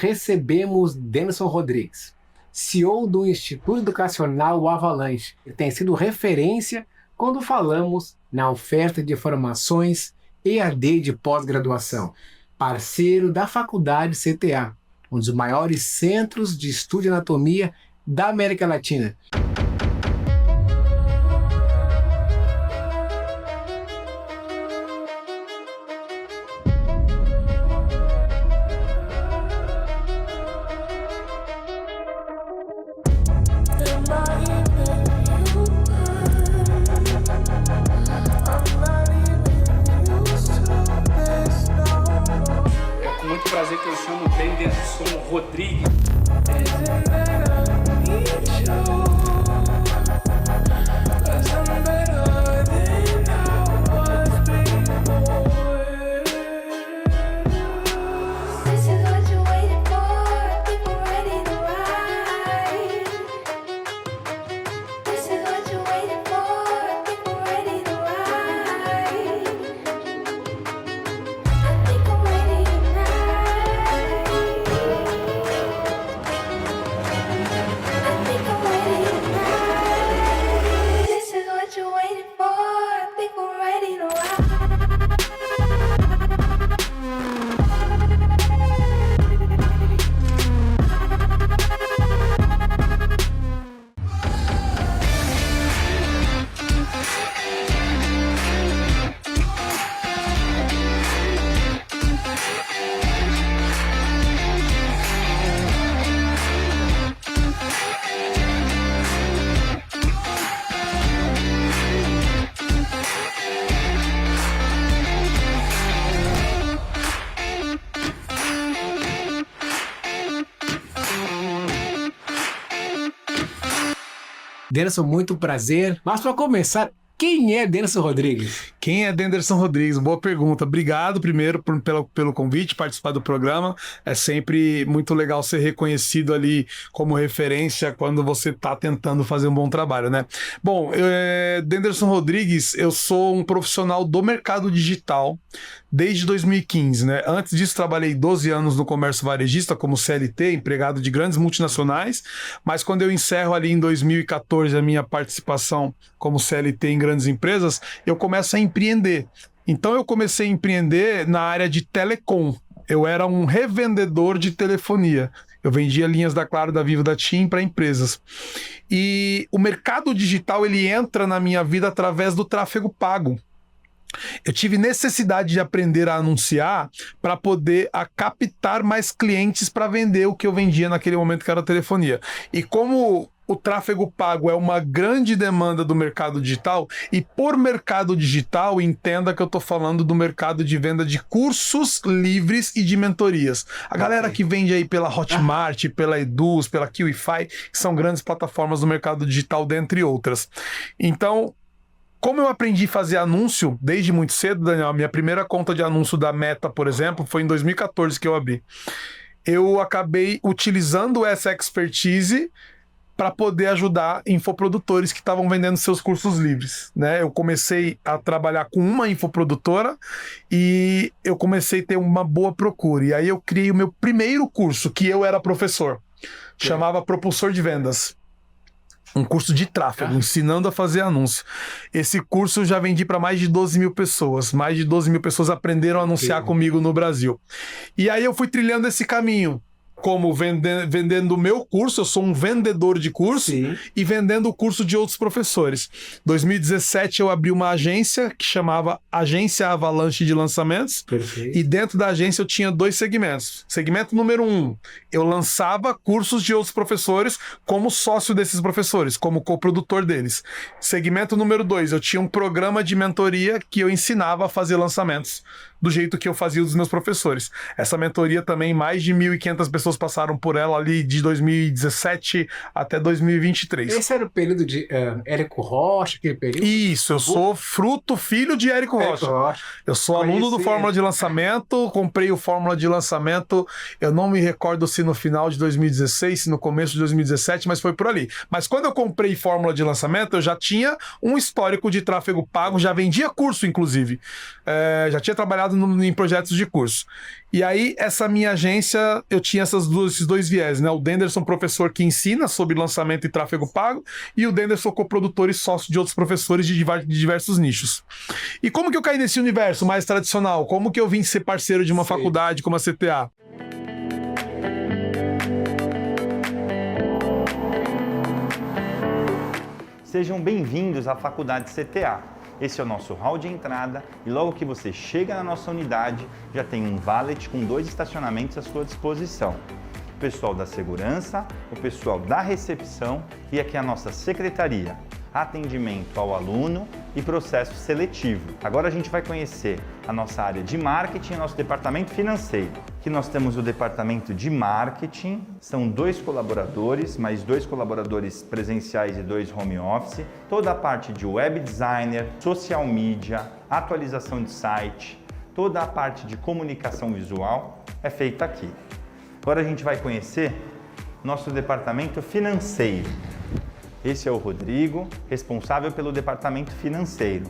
recebemos Denderson Rodrigues, CEO do Instituto Educacional Avalanche. Ele tem sido referência quando falamos na oferta de formações EAD de pós-graduação. Parceiro da Faculdade CTA, um dos maiores centros de estudo de anatomia da América Latina. É com muito prazer que eu chamo Denderson Rodrigues. Denderson, muito prazer. Mas para começar, quem é Denderson Rodrigues? Quem é Denderson Rodrigues? Boa pergunta. Obrigado primeiro pelo convite, participar do programa. É sempre muito legal ser reconhecido ali como referência quando você está tentando fazer um bom trabalho, né? Bom, Denderson Rodrigues, eu sou um profissional do mercado digital desde 2015, né? Antes disso, trabalhei 12 anos no comércio varejista como CLT, empregado de grandes multinacionais, mas quando eu encerro ali em 2014 a minha participação como CLT em grandes empresas, eu começo a empreender. Então eu comecei a empreender na área de telecom. Eu era um revendedor de telefonia. Eu vendia linhas da Claro, da Vivo, da TIM para empresas. E o mercado digital, ele entra na minha vida através do tráfego pago. Eu tive necessidade de aprender a anunciar para poder captar mais clientes para vender o que eu vendia naquele momento, que era a telefonia. E como o tráfego pago é uma grande demanda do mercado digital, e por mercado digital, entenda que eu estou falando do mercado de venda de cursos livres e de mentorias. A galera que vende aí pela Hotmart, pela Eduz, pela KiwiFi, que são grandes plataformas do mercado digital, dentre outras. Então, como eu aprendi a fazer anúncio desde muito cedo, Daniel, a minha primeira conta de anúncio da Meta, por exemplo, foi em 2014 que eu abri. Eu acabei utilizando essa expertise para poder ajudar infoprodutores que estavam vendendo seus cursos livres, né? Eu comecei a trabalhar com uma infoprodutora e eu comecei a ter uma boa procura. E aí eu criei o meu primeiro curso, que eu era professor. Chamava Propulsor de Vendas. Um curso de tráfego, ensinando a fazer anúncio. Esse curso eu já vendi para mais de 12 mil pessoas. Mais de 12 mil pessoas aprenderam a anunciar comigo no Brasil. E aí eu fui trilhando esse caminho. Como vendendo o meu curso, eu sou um vendedor de curso. Sim. E vendendo o curso de outros professores. Em 2017 eu abri uma agência que chamava Agência Avalanche de Lançamentos. Perfeito. E dentro da agência eu tinha 2 segmentos. Segmento número 1, eu lançava cursos de outros professores como sócio desses professores, como coprodutor deles. Segmento número 2, eu tinha um programa de mentoria que eu ensinava a fazer lançamentos do jeito que eu fazia dos meus professores. Essa mentoria também, mais de 1.500 pessoas passaram por ela ali de 2017 até 2023. Esse era o período de Érico Rocha, aquele período? Isso, eu sou filho de Érico Rocha. Eu sou aluno do Fórmula de Lançamento, comprei o Fórmula de Lançamento, eu não me recordo se no final de 2016, se no começo de 2017, mas foi por ali. Mas quando eu comprei Fórmula de Lançamento, eu já tinha um histórico de tráfego pago, já vendia curso, inclusive. Já tinha trabalhado focado em projetos de curso. E aí, essa minha agência, eu tinha esses dois viés, né? O Denderson, professor que ensina sobre lançamento e tráfego pago, e o Denderson, coprodutor e sócio de outros professores de diversos nichos. E como que eu caí nesse universo mais tradicional? Como que eu vim ser parceiro de uma faculdade como a CTA? Sejam bem-vindos à Faculdade CTA. Esse é o nosso hall de entrada e logo que você chega na nossa unidade, já tem um valet com 2 estacionamentos à sua disposição. O pessoal da segurança, o pessoal da recepção e aqui a nossa secretaria. Atendimento ao aluno e processo seletivo. Agora a gente vai conhecer a nossa área de marketing e nosso departamento financeiro. Aqui nós temos o departamento de marketing, são 2 colaboradores, mais 2 colaboradores presenciais e 2 home office. Toda a parte de web designer, social media, atualização de site, toda a parte de comunicação visual é feita aqui. Agora a gente vai conhecer nosso departamento financeiro. Esse é o Rodrigo, responsável pelo departamento financeiro.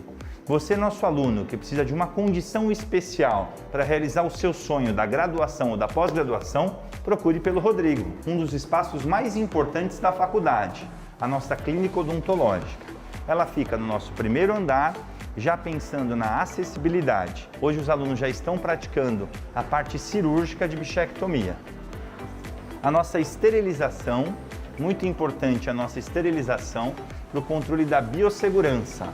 Você, nosso aluno, que precisa de uma condição especial para realizar o seu sonho da graduação ou da pós-graduação, procure pelo Rodrigo, um dos espaços mais importantes da faculdade, a nossa clínica odontológica. Ela fica no nosso primeiro andar, já pensando na acessibilidade. Hoje os alunos já estão praticando a parte cirúrgica de bichectomia. A nossa esterilização, muito importante a nossa esterilização para o controle da biossegurança.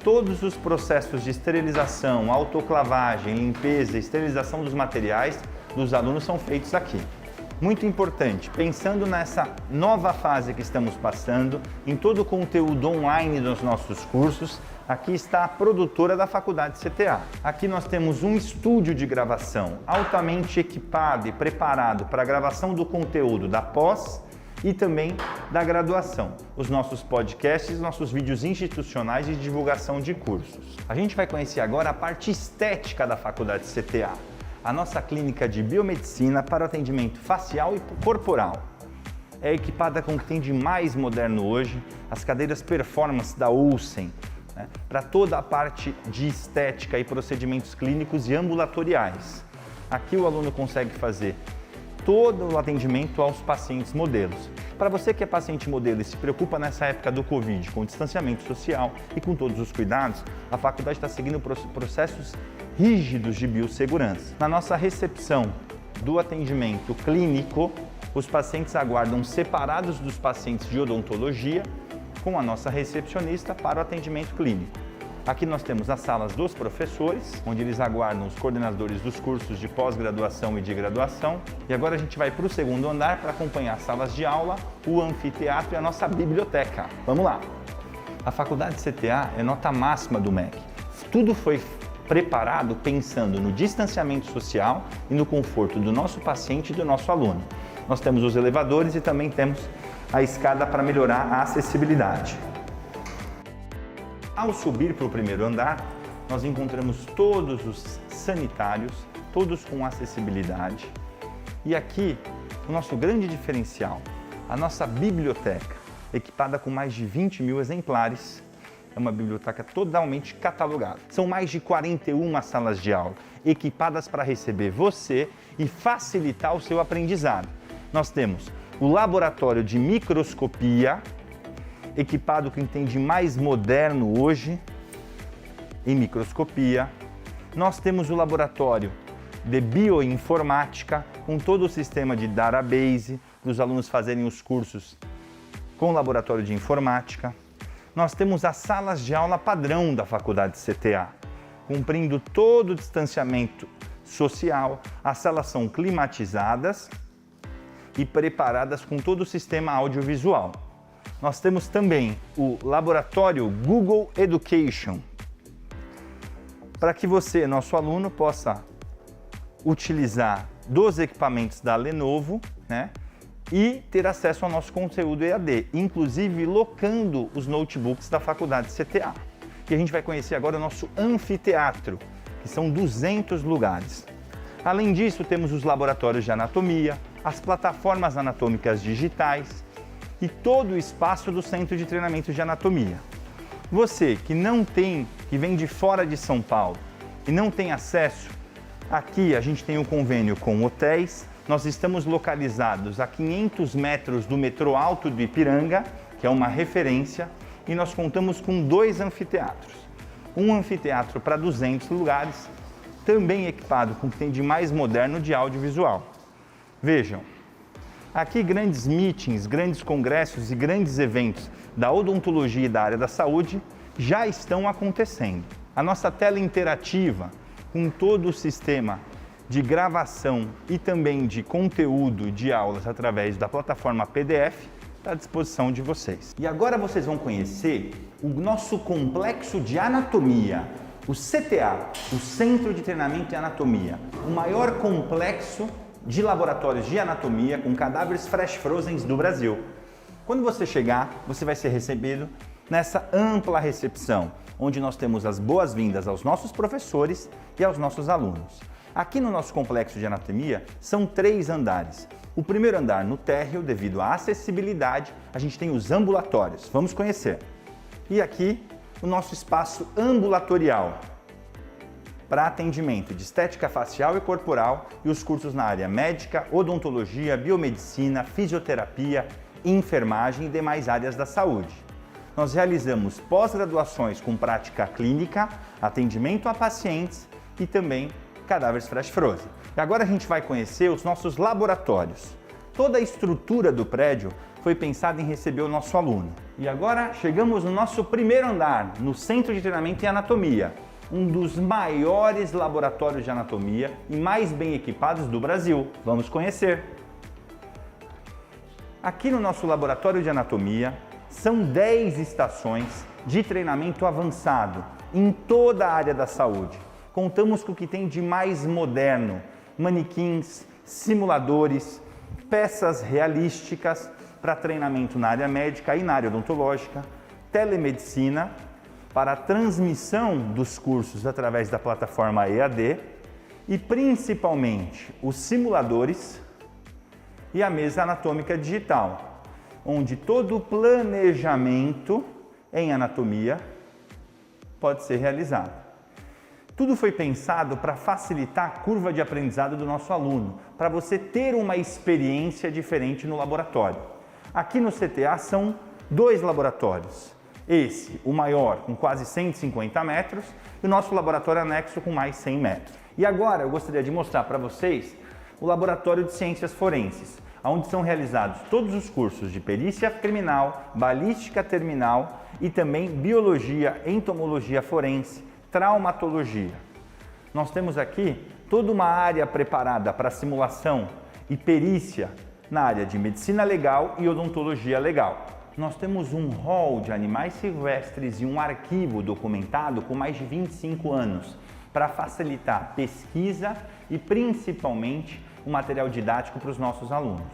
Todos os processos de esterilização, autoclavagem, limpeza, esterilização dos materiais dos alunos são feitos aqui. Muito importante, pensando nessa nova fase que estamos passando, em todo o conteúdo online dos nossos cursos, aqui está a produtora da Faculdade CTA. Aqui nós temos um estúdio de gravação altamente equipado e preparado para a gravação do conteúdo da pós e também da graduação, os nossos podcasts, nossos vídeos institucionais de divulgação de cursos. A gente vai conhecer agora a parte estética da Faculdade CTA, a nossa clínica de biomedicina para o atendimento facial e corporal. É equipada com o que tem de mais moderno hoje, as cadeiras performance da Olsen, né, para toda a parte de estética e procedimentos clínicos e ambulatoriais. Aqui o aluno consegue fazer todo o atendimento aos pacientes modelos. Para você que é paciente modelo e se preocupa nessa época do Covid com o distanciamento social e com todos os cuidados, a faculdade está seguindo processos rígidos de biossegurança. Na nossa recepção do atendimento clínico, os pacientes aguardam separados dos pacientes de odontologia com a nossa recepcionista para o atendimento clínico. Aqui nós temos as salas dos professores, onde eles aguardam os coordenadores dos cursos de pós-graduação e de graduação. E agora a gente vai para o segundo andar para acompanhar as salas de aula, o anfiteatro e a nossa biblioteca. Vamos lá! A Faculdade CTA é nota máxima do MEC. Tudo foi preparado pensando no distanciamento social e no conforto do nosso paciente e do nosso aluno. Nós temos os elevadores e também temos a escada para melhorar a acessibilidade. Ao subir para o primeiro andar, nós encontramos todos os sanitários, todos com acessibilidade. E aqui, o nosso grande diferencial, a nossa biblioteca, equipada com mais de 20 mil exemplares. É uma biblioteca totalmente catalogada. São mais de 41 salas de aula, equipadas para receber você e facilitar o seu aprendizado. Nós temos o laboratório de microscopia, equipado com o que tem de mais moderno hoje em microscopia. Nós temos o laboratório de bioinformática, com todo o sistema de database, para os alunos fazerem os cursos com o laboratório de informática. Nós temos as salas de aula padrão da Faculdade CTA, cumprindo todo o distanciamento social. As salas são climatizadas e preparadas com todo o sistema audiovisual. Nós temos também o laboratório Google Education, para que você, nosso aluno, possa utilizar dos equipamentos da Lenovo, né, e ter acesso ao nosso conteúdo EAD, inclusive locando os notebooks da Faculdade CTA. E a gente vai conhecer agora o nosso anfiteatro, que são 200 lugares. Além disso, temos os laboratórios de anatomia, as plataformas anatômicas digitais e todo o espaço do Centro de Treinamento de Anatomia. Você que não tem, que vem de fora de São Paulo e não tem acesso, aqui a gente tem um convênio com hotéis. Nós estamos localizados a 500 metros do metrô Alto do Ipiranga, que é uma referência, e nós contamos com 2 anfiteatros. Um anfiteatro para 200 lugares, também equipado com o que tem de mais moderno de audiovisual. Vejam, aqui grandes meetings, grandes congressos e grandes eventos da odontologia e da área da saúde já estão acontecendo. A nossa tela interativa, com todo o sistema de gravação e também de conteúdo de aulas através da plataforma PDF, está à disposição de vocês. E agora vocês vão conhecer o nosso complexo de anatomia, o CTA, o Centro de Treinamento em Anatomia, o maior complexo de laboratórios de anatomia com cadáveres fresh frozen do Brasil. Quando você chegar, você vai ser recebido nessa ampla recepção, onde nós temos as boas-vindas aos nossos professores e aos nossos alunos. Aqui no nosso complexo de anatomia são 3 andares. O primeiro andar, no térreo, devido à acessibilidade, a gente tem os ambulatórios. Vamos conhecer. E aqui o nosso espaço ambulatorial para atendimento de estética facial e corporal e os cursos na área médica, odontologia, biomedicina, fisioterapia, enfermagem e demais áreas da saúde. Nós realizamos pós-graduações com prática clínica, atendimento a pacientes e também cadáveres fresh frozen. E agora a gente vai conhecer os nossos laboratórios. Toda a estrutura do prédio foi pensada em receber o nosso aluno. E agora chegamos no nosso primeiro andar, no Centro de Treinamento em Anatomia, um dos maiores laboratórios de anatomia e mais bem equipados do Brasil. Vamos conhecer. Aqui no nosso laboratório de anatomia, são 10 estações de treinamento avançado em toda a área da saúde. Contamos com o que tem de mais moderno, manequins, simuladores, peças realísticas para treinamento na área médica e na área odontológica, telemedicina para a transmissão dos cursos através da plataforma EAD e principalmente os simuladores e a mesa anatômica digital, onde todo o planejamento em anatomia pode ser realizado. Tudo foi pensado para facilitar a curva de aprendizado do nosso aluno, para você ter uma experiência diferente no laboratório. Aqui no CTA são 2 laboratórios. Esse, o maior, com quase 150 metros, e o nosso laboratório anexo com mais 100 metros. E agora eu gostaria de mostrar para vocês o Laboratório de Ciências Forenses, onde são realizados todos os cursos de perícia criminal, balística terminal e também biologia, entomologia forense, traumatologia. Nós temos aqui toda uma área preparada para simulação e perícia na área de medicina legal e odontologia legal. Nós temos um hall de animais silvestres e um arquivo documentado com mais de 25 anos para facilitar pesquisa e principalmente o material didático para os nossos alunos.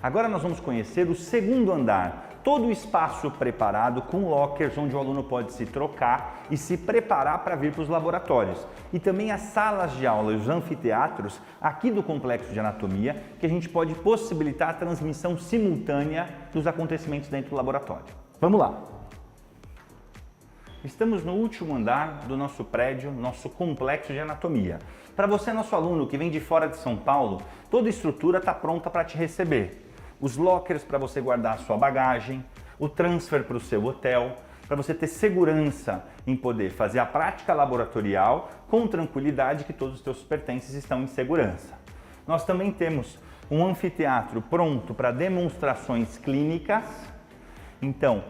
Agora nós vamos conhecer o segundo andar, todo o espaço preparado com lockers onde o aluno pode se trocar e se preparar para vir para os laboratórios. E também as salas de aula e os anfiteatros aqui do complexo de anatomia, que a gente pode possibilitar a transmissão simultânea dos acontecimentos dentro do laboratório. Vamos lá! Estamos no último andar do nosso prédio, nosso complexo de anatomia. Para você, nosso aluno que vem de fora de São Paulo, toda a estrutura está pronta para te receber. Os lockers para você guardar a sua bagagem, o transfer para o seu hotel, para você ter segurança em poder fazer a prática laboratorial com tranquilidade que todos os seus pertences estão em segurança. Nós também temos um anfiteatro pronto para demonstrações clínicas. Então,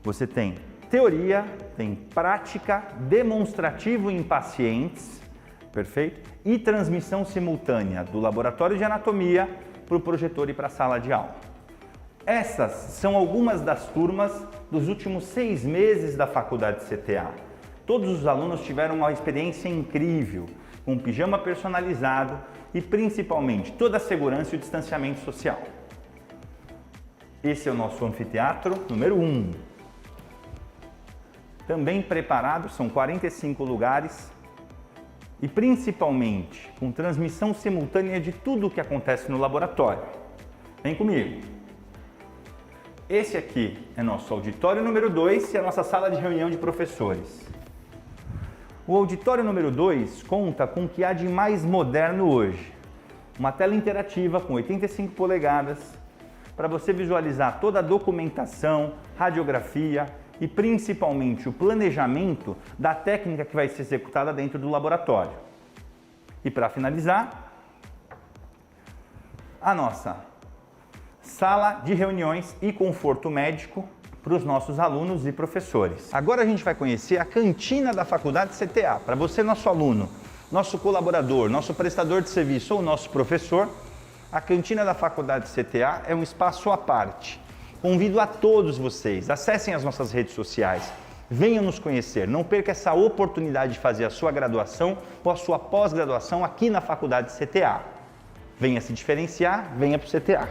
você tem teoria, tem prática, demonstrativo em pacientes, perfeito? E transmissão simultânea do laboratório de anatomia para o projetor e para a sala de aula. Essas são algumas das turmas dos últimos 6 meses da faculdade CTA. Todos os alunos tiveram uma experiência incrível, com pijama personalizado e principalmente toda a segurança e o distanciamento social. Esse é o nosso anfiteatro número 1. Também preparado, são 45 lugares e principalmente com transmissão simultânea de tudo o que acontece no laboratório. Vem comigo! Esse aqui é nosso auditório número 2 e a nossa sala de reunião de professores. O auditório número 2 conta com o que há de mais moderno hoje. Uma tela interativa com 85 polegadas para você visualizar toda a documentação, radiografia e principalmente o planejamento da técnica que vai ser executada dentro do laboratório. E para finalizar, a nossa sala de reuniões e conforto médico para os nossos alunos e professores. Agora a gente vai conhecer a cantina da Faculdade CTA. Para você, nosso aluno, nosso colaborador, nosso prestador de serviço ou nosso professor, a cantina da Faculdade CTA é um espaço à parte. Convido a todos vocês, acessem as nossas redes sociais, venham nos conhecer, não perca essa oportunidade de fazer a sua graduação ou a sua pós-graduação aqui na Faculdade CTA. Venha se diferenciar, venha para o CTA.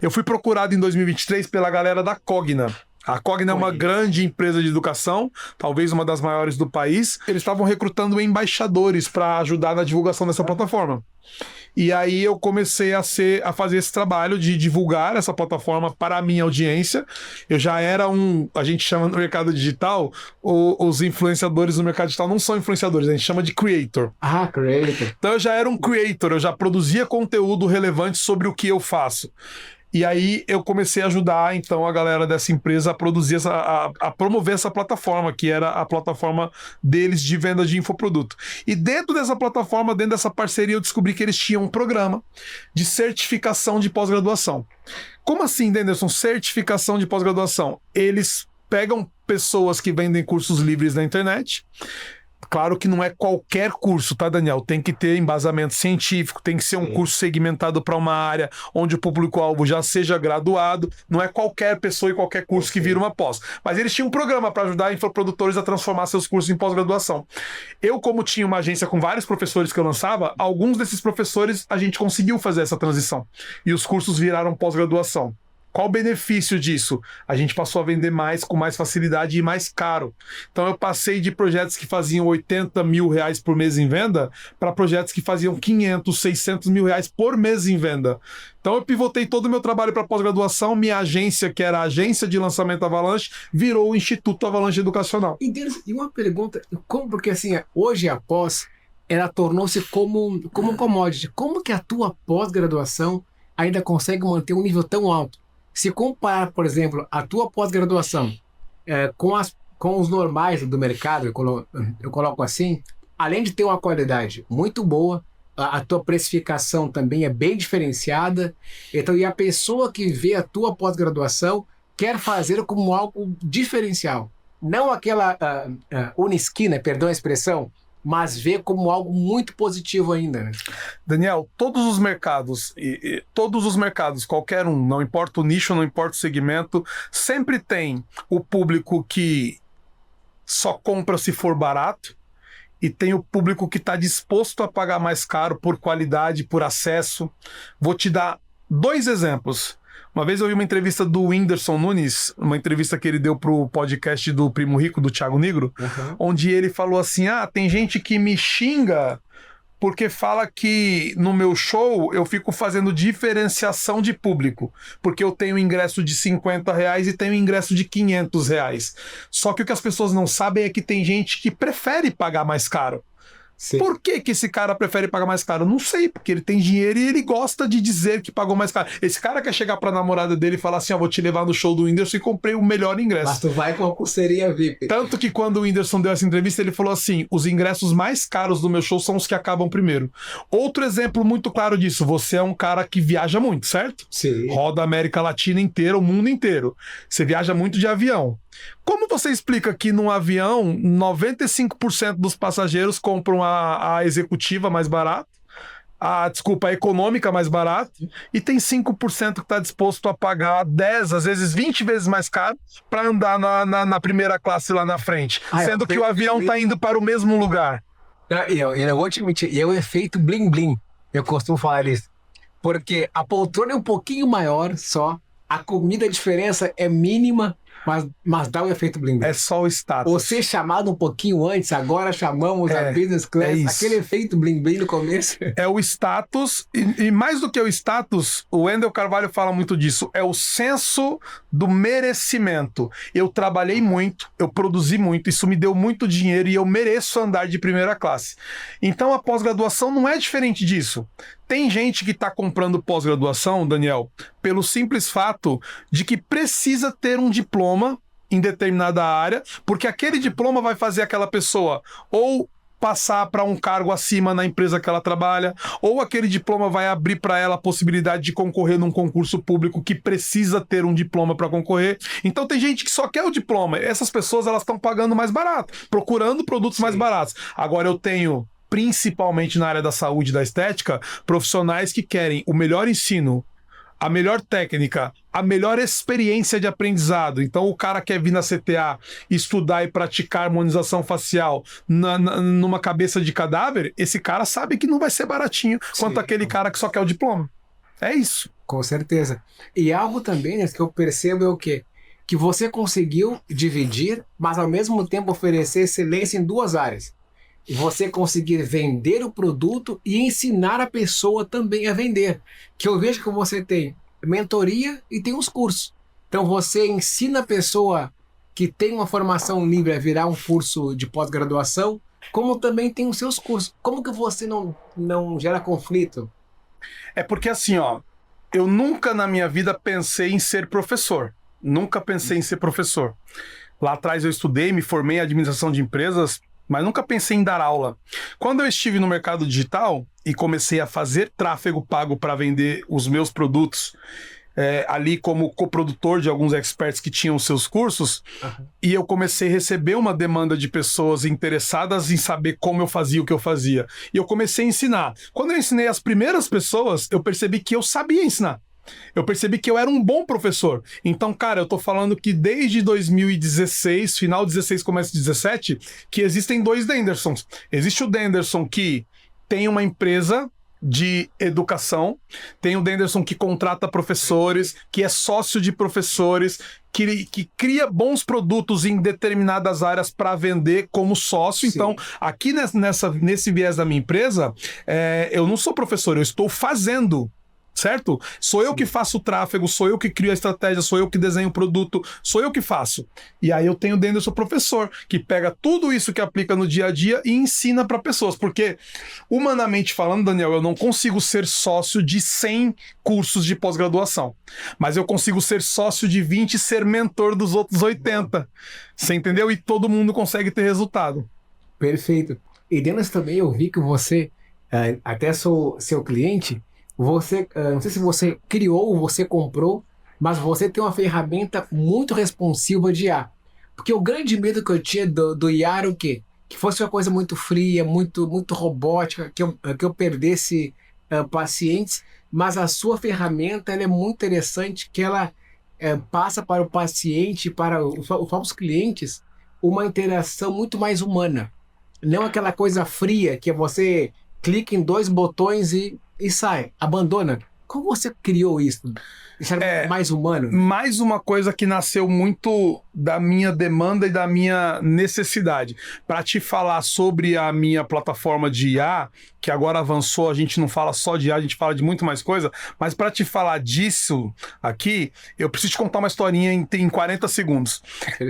Eu fui procurado em 2023 pela galera da Cogna. A Cogna é uma grande empresa de educação, talvez uma das maiores do país. Eles estavam recrutando embaixadores para ajudar na divulgação dessa plataforma. E aí eu comecei a fazer esse trabalho de divulgar essa plataforma para a minha audiência. Eu já era a gente chama no mercado digital, os influenciadores no mercado digital não são influenciadores, a gente chama de creator. Ah, creator. Então eu já era um creator, eu já produzia conteúdo relevante sobre o que eu faço. E aí eu comecei a ajudar, então, a galera dessa empresa a produzir, a promover essa plataforma, que era a plataforma deles de venda de infoproduto. E dentro dessa plataforma, dentro dessa parceria, eu descobri que eles tinham um programa de certificação de pós-graduação. Como assim, Denderson? Certificação de pós-graduação? Eles pegam pessoas que vendem cursos livres na internet. Claro que não é qualquer curso, tá, Daniel? Tem que ter embasamento científico, tem que ser um curso segmentado para uma área onde o público-alvo já seja graduado. Não é qualquer pessoa e qualquer curso que vira uma pós. Mas eles tinham um programa para ajudar infoprodutores a transformar seus cursos em pós-graduação. Eu, como tinha uma agência com vários professores que eu lançava, alguns desses professores a gente conseguiu fazer essa transição. E os cursos viraram pós-graduação. Qual o benefício disso? A gente passou a vender mais, com mais facilidade e mais caro. Então eu passei de projetos que faziam 80 mil reais por mês em venda para projetos que faziam 500, 600 mil reais por mês em venda. Então eu pivotei todo o meu trabalho para pós-graduação, minha agência, que era a agência de lançamento Avalanche, virou o Instituto Avalanche Educacional. E uma pergunta, porque assim, hoje a pós, ela tornou-se como um commodity. Como que a tua pós-graduação ainda consegue manter um nível tão alto? Se comparar, por exemplo, a tua pós-graduação com os normais do mercado, eu coloco assim, além de ter uma qualidade muito boa, a tua precificação também é bem diferenciada. Então, e a pessoa que vê a tua pós-graduação quer fazer como algo diferencial. Não aquela unisquina, perdão a expressão, mas vê como algo muito positivo ainda, né? Daniel, todos os mercados, qualquer um, não importa o nicho, não importa o segmento, sempre tem o público que só compra se for barato e tem o público que está disposto a pagar mais caro por qualidade, por acesso. Vou te dar 2 exemplos. Uma vez eu vi uma entrevista do Whindersson Nunes, uma entrevista que ele deu pro podcast do Primo Rico, do Thiago Nigro, onde ele falou assim, tem gente que me xinga porque fala que no meu show eu fico fazendo diferenciação de público, porque eu tenho ingresso de R$50 e tenho ingresso de R$500. Só que o que as pessoas não sabem é que tem gente que prefere pagar mais caro. Sim. Por que esse cara prefere pagar mais caro? Não sei, porque ele tem dinheiro e ele gosta de dizer que pagou mais caro. Esse cara quer chegar pra namorada dele e falar assim, vou te levar no show do Whindersson e comprei o melhor ingresso. Mas tu vai com a pulseirinha VIP. Tanto que quando o Whindersson deu essa entrevista, ele falou assim, os ingressos mais caros do meu show são os que acabam primeiro. Outro exemplo muito claro disso, você é um cara que viaja muito, certo? Sim. Roda a América Latina inteira, o mundo inteiro. Você viaja muito de avião. Como você explica que num avião 95% dos passageiros compram a executiva mais barata, a econômica mais barata, e tem 5% que está disposto a pagar 10, às vezes 20 vezes mais caro para andar na primeira classe lá na frente, sendo que o avião está indo para o mesmo lugar? Eu vou te admitir, e é o efeito bling-bling, eu costumo falar isso, porque a poltrona é um pouquinho maior só, a comida, a diferença é mínima, Mas dá o efeito bling bling. É só o status. Você chamado um pouquinho antes, agora chamamos a Business Class, aquele efeito bling bling no começo. É o status, e mais do que o status, o Wendel Carvalho fala muito disso, é o senso do merecimento. Eu trabalhei muito, eu produzi muito, isso me deu muito dinheiro e eu mereço andar de primeira classe. Então a pós-graduação não é diferente disso. Tem gente que está comprando pós-graduação, Daniel, pelo simples fato de que precisa ter um diploma em determinada área, porque aquele diploma vai fazer aquela pessoa ou passar para um cargo acima na empresa que ela trabalha, ou aquele diploma vai abrir para ela a possibilidade de concorrer num concurso público que precisa ter um diploma para concorrer. Então tem gente que só quer o diploma. Essas pessoas elas estão pagando mais barato, procurando produtos mais baratos. Agora eu tenho, principalmente na área da saúde e da estética, profissionais que querem o melhor ensino, a melhor técnica, a melhor experiência de aprendizado. Então o cara quer vir na CTA estudar e praticar harmonização facial numa cabeça de cadáver, esse cara sabe que não vai ser baratinho quanto aquele cara que só quer o diploma. É isso. Com certeza. E algo também, né, que eu percebo é o quê? Que você conseguiu dividir, mas ao mesmo tempo oferecer excelência em duas áreas. E você conseguir vender o produto e ensinar a pessoa também a vender. Que eu vejo que você tem mentoria e tem os cursos. Então você ensina a pessoa que tem uma formação livre a virar um curso de pós-graduação, como também tem os seus cursos. Como que você não gera conflito? É porque assim, ó, eu nunca na minha vida pensei em ser professor. Nunca pensei em ser professor. Lá atrás eu estudei, me formei em administração de empresas, mas nunca pensei em dar aula. Quando eu estive no mercado digital e comecei a fazer tráfego pago para vender os meus produtos, ali como coprodutor de alguns experts que tinham seus cursos, e eu comecei a receber uma demanda de pessoas interessadas em saber como eu fazia o que eu fazia. E eu comecei a ensinar. Quando eu ensinei as primeiras pessoas, eu percebi que eu sabia ensinar. Eu percebi que eu era um bom professor. Então, cara, eu tô falando que desde 2016, final 16, começo 17, que existem dois Dendersons. Existe o Denderson que tem uma empresa de educação, tem o Denderson que contrata professores, que é sócio de professores, que cria bons produtos em determinadas áreas para vender como sócio. Sim. Então, aqui nesse viés da minha empresa, eu não sou professor, eu estou fazendo. Certo? Sou eu que faço o tráfego, sou eu que crio a estratégia, sou eu que desenho o produto, sou eu que faço. E aí eu tenho dentro do seu professor, que pega tudo isso que aplica no dia a dia e ensina para pessoas. Porque, humanamente falando, Daniel, eu não consigo ser sócio de 100 cursos de pós-graduação. Mas eu consigo ser sócio de 20 e ser mentor dos outros 80. Você entendeu? E todo mundo consegue ter resultado. Perfeito. E Denis, também eu vi que você, até sou seu cliente, você, não sei se você criou ou você comprou, mas você tem uma ferramenta muito responsiva de IA. Porque o grande medo que eu tinha do IA era o quê? Que fosse uma coisa muito fria, muito robótica, que eu perdesse pacientes, mas a sua ferramenta ela é muito interessante, que ela passa para o paciente, para os clientes, uma interação muito mais humana. Não aquela coisa fria que você clica em 2 botões e sai, abandona. Como você criou isso? Isso era mais humano? Mais uma coisa que nasceu muito da minha demanda e da minha necessidade. Para te falar sobre a minha plataforma de IA, que agora avançou, a gente não fala só de IA, a gente fala de muito mais coisa, mas para te falar disso aqui, eu preciso te contar uma historinha em 40 segundos.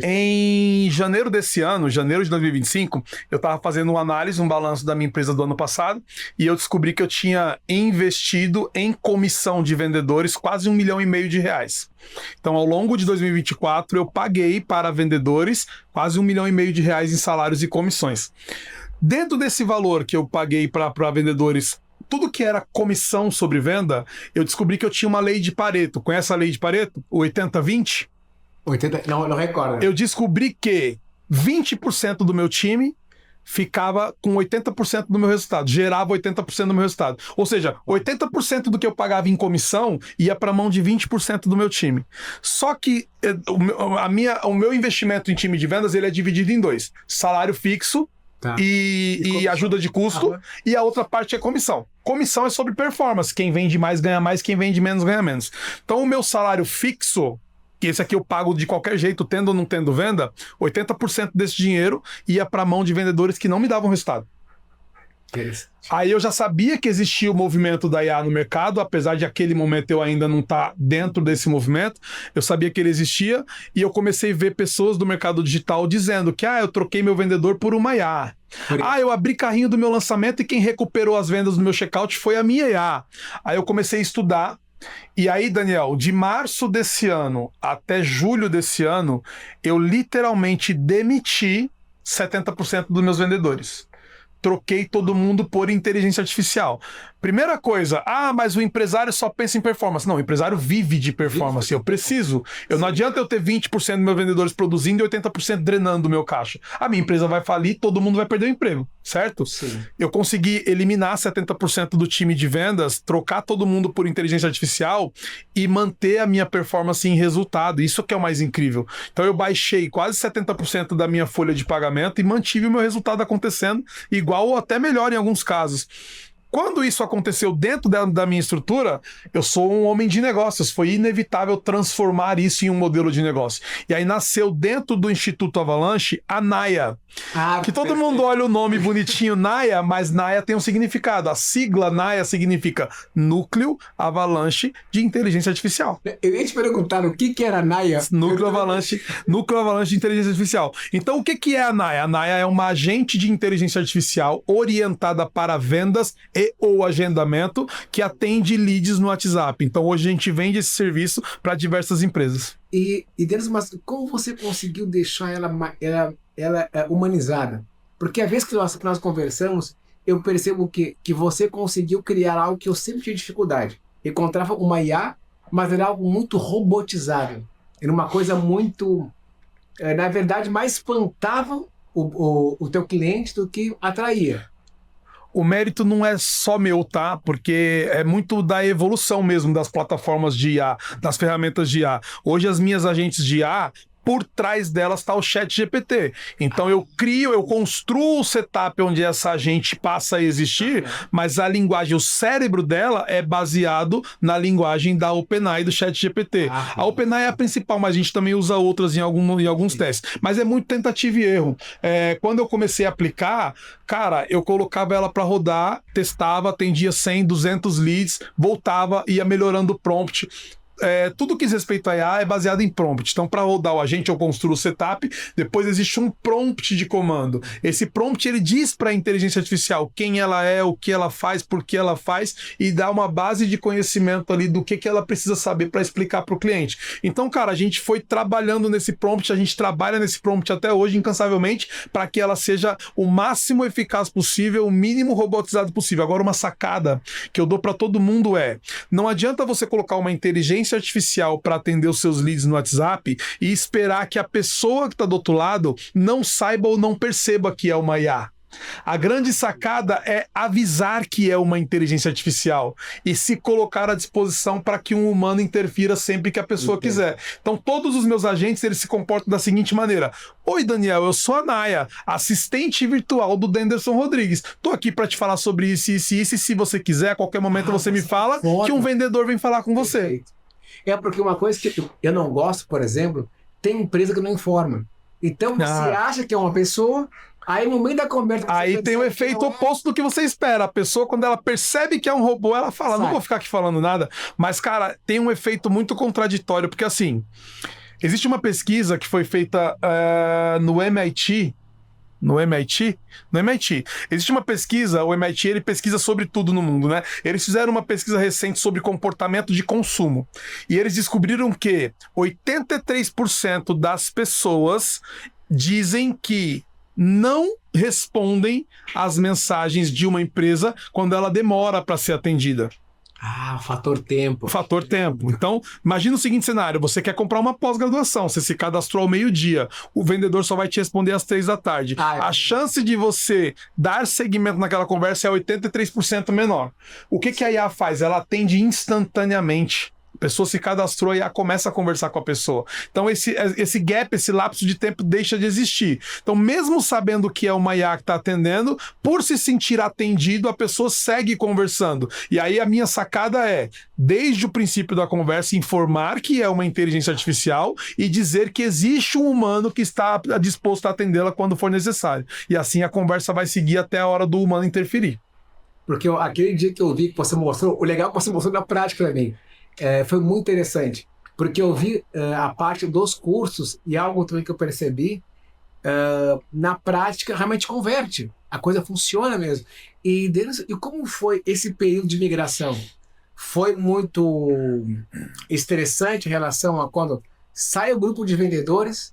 Em janeiro desse ano, janeiro de 2025, eu estava fazendo uma análise, um balanço da minha empresa do ano passado, e eu descobri que eu tinha investido em comissão de vendedores quase R$1,5 milhão de reais. Então, ao longo de 2024, eu paguei para vendedores quase R$1,5 milhão de reais em salários e comissões. Dentro desse valor que eu paguei para vendedores, tudo que era comissão sobre venda, eu descobri que eu tinha uma lei de Pareto. Conhece a lei de Pareto? O 80-20? 80, não recordo. Eu descobri que 20% do meu time ficava com 80% do meu resultado, gerava 80% do meu resultado. Ou seja, 80% do que eu pagava em comissão ia para a mão de 20% do meu time. Só que o meu investimento em time de vendas ele é dividido em 2. Salário fixo e ajuda de custo, e a outra parte é comissão. Comissão é sobre performance. Quem vende mais ganha mais, quem vende menos ganha menos. Então o meu salário fixo que esse aqui eu pago de qualquer jeito, tendo ou não tendo venda, 80% desse dinheiro ia para a mão de vendedores que não me davam resultado. Aí eu já sabia que existia o movimento da IA no mercado, apesar de aquele momento eu ainda não estar dentro desse movimento, eu sabia que ele existia e eu comecei a ver pessoas do mercado digital dizendo que eu troquei meu vendedor por uma IA. Eu abri carrinho do meu lançamento e quem recuperou as vendas do meu checkout foi a minha IA. Aí eu comecei a estudar. E aí, Daniel, de março desse ano até julho desse ano, eu literalmente demiti 70% dos meus vendedores. Troquei todo mundo por inteligência artificial. Primeira coisa, mas o empresário só pensa em performance. Não, o empresário vive de performance. Eu preciso. Não adianta eu ter 20% dos meus vendedores produzindo e 80% drenando o meu caixa. A minha empresa vai falir, todo mundo vai perder o emprego, certo? Sim. Eu consegui eliminar 70% do time de vendas, trocar todo mundo por inteligência artificial e manter a minha performance em resultado. Isso que é o mais incrível. Então eu baixei quase 70% da minha folha de pagamento e mantive o meu resultado acontecendo igual ou até melhor em alguns casos. Quando isso aconteceu dentro da minha estrutura, eu sou um homem de negócios. Foi inevitável transformar isso em um modelo de negócio. E aí nasceu dentro do Instituto Avalanche a NAIA. Que todo mundo olha o nome bonitinho NAIA, mas NAIA tem um significado. A sigla NAIA significa Núcleo Avalanche de Inteligência Artificial. Eu ia te perguntar o que era a NAIA. Núcleo Avalanche de Inteligência Artificial. Então o que é a NAIA? A NAIA é uma agente de inteligência artificial orientada para vendas e ou agendamento que atende leads no WhatsApp. Então hoje a gente vende esse serviço para diversas empresas. E Denis, mas como você conseguiu deixar ela humanizada? Porque a vez que nós conversamos, eu percebo que você conseguiu criar algo que eu sempre tive dificuldade. Eu encontrava uma IA, mas era algo muito robotizado. Era uma coisa muito... na verdade, mais espantava o teu cliente do que atraía. O mérito não é só meu, tá? Porque é muito da evolução mesmo das plataformas de IA, das ferramentas de IA. Hoje as minhas agentes de IA, por trás delas está o ChatGPT. Então eu construo o setup onde essa agente passa a existir, mas a linguagem, o cérebro dela é baseado na linguagem da OpenAI, do ChatGPT. A OpenAI é a principal, mas a gente também usa outras em alguns testes. Mas é muito tentativa e erro. Quando eu comecei a aplicar, cara, eu colocava ela para rodar, testava, atendia 100, 200 leads, voltava, ia melhorando o prompt. Tudo que diz respeito a IA é baseado em prompt. Então, para rodar o agente, eu construo o setup, depois existe um prompt de comando. Esse prompt, ele diz para a inteligência artificial quem ela é, o que ela faz, por que ela faz, e dá uma base de conhecimento ali do que ela precisa saber para explicar para o cliente. Então, cara, a gente foi trabalhando nesse prompt, a gente trabalha nesse prompt até hoje, incansavelmente, para que ela seja o máximo eficaz possível, o mínimo robotizado possível. Agora, uma sacada que eu dou para todo mundo não adianta você colocar uma inteligência artificial para atender os seus leads no WhatsApp e esperar que a pessoa que está do outro lado não saiba ou não perceba que é uma IA. A grande sacada é avisar que é uma inteligência artificial e se colocar à disposição para que um humano interfira sempre que a pessoa quiser. Então todos os meus agentes, eles se comportam da seguinte maneira: oi Daniel, eu sou a Naya, assistente virtual do Denderson Rodrigues. Tô aqui para te falar sobre isso e se você quiser, a qualquer momento você me fala que um vendedor vem falar com você. Perfeito. Porque uma coisa que eu não gosto, por exemplo, tem empresa que não informa. Então você acha que é uma pessoa, aí no meio da conversa... Aí tem o efeito oposto do que você espera. A pessoa, quando ela percebe que é um robô, ela fala, não vou ficar aqui falando nada. Mas, cara, tem um efeito muito contraditório, porque assim, existe uma pesquisa que foi feita no MIT. No MIT? Existe uma pesquisa, o MIT ele pesquisa sobre tudo no mundo, né? Eles fizeram uma pesquisa recente sobre comportamento de consumo. E eles descobriram que 83% das pessoas dizem que não respondem às mensagens de uma empresa quando ela demora para ser atendida. Fator tempo. Fator tempo. Então, imagina o seguinte cenário, você quer comprar uma pós-graduação, você se cadastrou ao meio-dia, o vendedor só vai te responder às 3 da tarde. A chance de você dar seguimento naquela conversa é 83% menor. O que a IA faz? Ela atende instantaneamente. pessoa se cadastrou e começa a conversar com a pessoa. Então esse gap, esse lapso de tempo deixa de existir. Então mesmo sabendo que é uma IA que está atendendo, por se sentir atendido, a pessoa segue conversando. E aí a minha sacada é, desde o princípio da conversa, informar que é uma inteligência artificial e dizer que existe um humano que está disposto a atendê-la quando for necessário. E assim a conversa vai seguir até a hora do humano interferir. Porque aquele dia que eu vi que você mostrou, o legal que você mostrou na prática para mim, foi muito interessante. Porque eu vi a parte dos cursos e algo também que eu percebi, na prática realmente converte. A coisa funciona mesmo. E como foi esse período de migração? Foi muito estressante em relação a quando sai o grupo de vendedores,